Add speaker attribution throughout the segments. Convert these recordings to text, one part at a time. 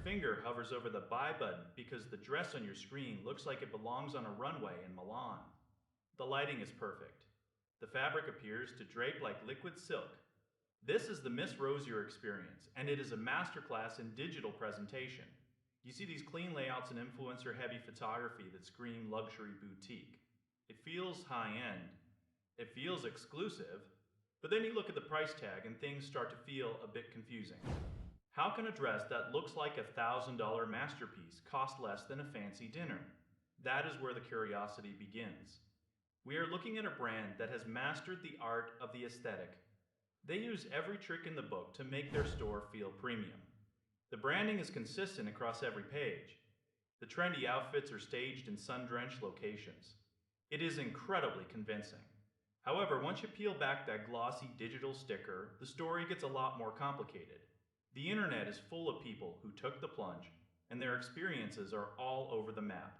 Speaker 1: finger hovers over the buy button because the dress on your screen looks like it belongs on a runway in Milan. The lighting is perfect. The fabric appears to drape like liquid silk. This is the Miss Rosier experience, and it is a masterclass in digital presentation. You see these clean layouts and influencer-heavy photography that scream luxury boutique. It feels high-end. It feels exclusive. But then you look at the price tag and things start to feel a bit confusing. How can a dress that looks like a $1,000 masterpiece cost less than a fancy dinner? That is where the curiosity begins. We are looking at a brand that has mastered the art of the aesthetic. They use every trick in the book to make their store feel premium. The branding is consistent across every page. The trendy outfits are staged in sun-drenched locations. It is incredibly convincing. However, once you peel back that glossy digital sticker, the story gets a lot more complicated. The internet is full of people who took the plunge, and their experiences are all over the map.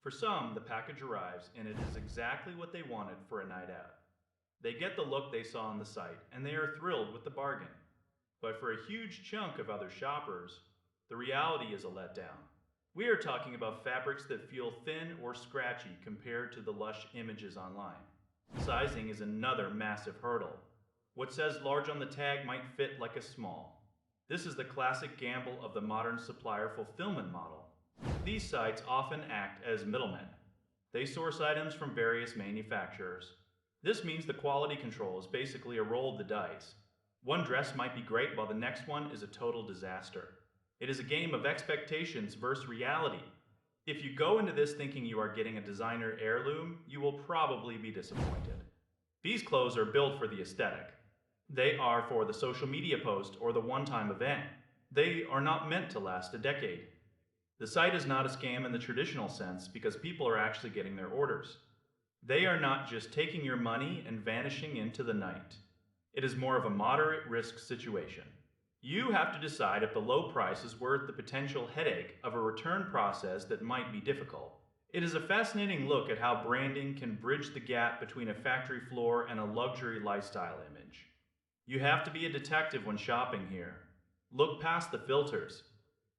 Speaker 1: For some, the package arrives and it is exactly what they wanted for a night out. They get the look they saw on the site, and they are thrilled with the bargain. But for a huge chunk of other shoppers, the reality is a letdown. We are talking about fabrics that feel thin or scratchy compared to the lush images online. Sizing is another massive hurdle. What says large on the tag might fit like a small. This is the classic gamble of the modern supplier fulfillment model. These sites often act as middlemen. They source items from various manufacturers. This means the quality control is basically a roll of the dice. One dress might be great while the next one is a total disaster. It is a game of expectations versus reality. If you go into this thinking you are getting a designer heirloom, you will probably be disappointed. These clothes are built for the aesthetic. They are for the social media post or the one-time event. They are not meant to last a decade. The site is not a scam in the traditional sense because people are actually getting their orders. They are not just taking your money and vanishing into the night. It is more of a moderate risk situation. You have to decide if the low price is worth the potential headache of a return process that might be difficult. It is a fascinating look at how branding can bridge the gap between a factory floor and a luxury lifestyle image. You have to be a detective when shopping here. Look past the filters.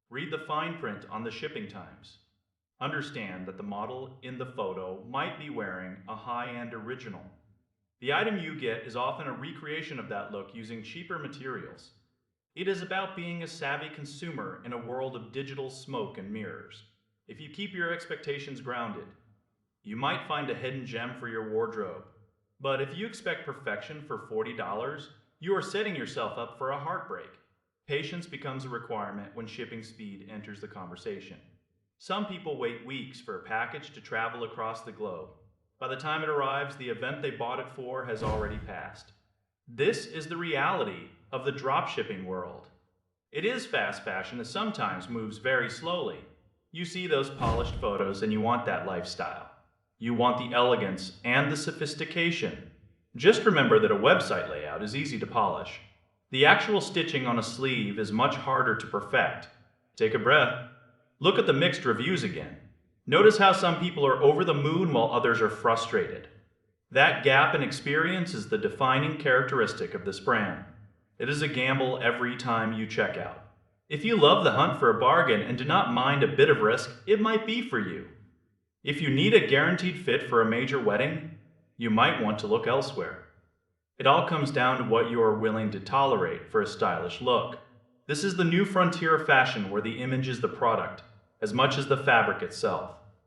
Speaker 1: Read the fine print on the shipping times. Understand that the model in the photo might be wearing a high-end original. The item you get is often a recreation of that look using cheaper materials. It is about being a savvy consumer in a world of digital smoke and mirrors. If you keep your expectations grounded, you might find a hidden gem for your wardrobe. But if you expect perfection for $40, you are setting yourself up for a heartbreak. Patience becomes a requirement when shipping speed enters the conversation. Some people wait weeks for a package to travel across the globe. By the time it arrives, the event they bought it for has already passed. This is the reality of the dropshipping world. It is fast fashion that sometimes moves very slowly. You see those polished photos and you want that lifestyle. You want the elegance and the sophistication. Just remember that a website layout is easy to polish. The actual stitching on a sleeve is much harder to perfect. Take a breath. Look at the mixed reviews again. Notice how some people are over the moon while others are frustrated. That gap in experience is the defining characteristic of this brand. It is a gamble every time you check out. If you love the hunt for a bargain and do not mind a bit of risk, it might be for you. If you need a guaranteed fit for a major wedding, you might want to look elsewhere. It all comes down to what you are willing to tolerate for a stylish look. This is the new frontier of fashion where the image is the product, as much as the fabric itself.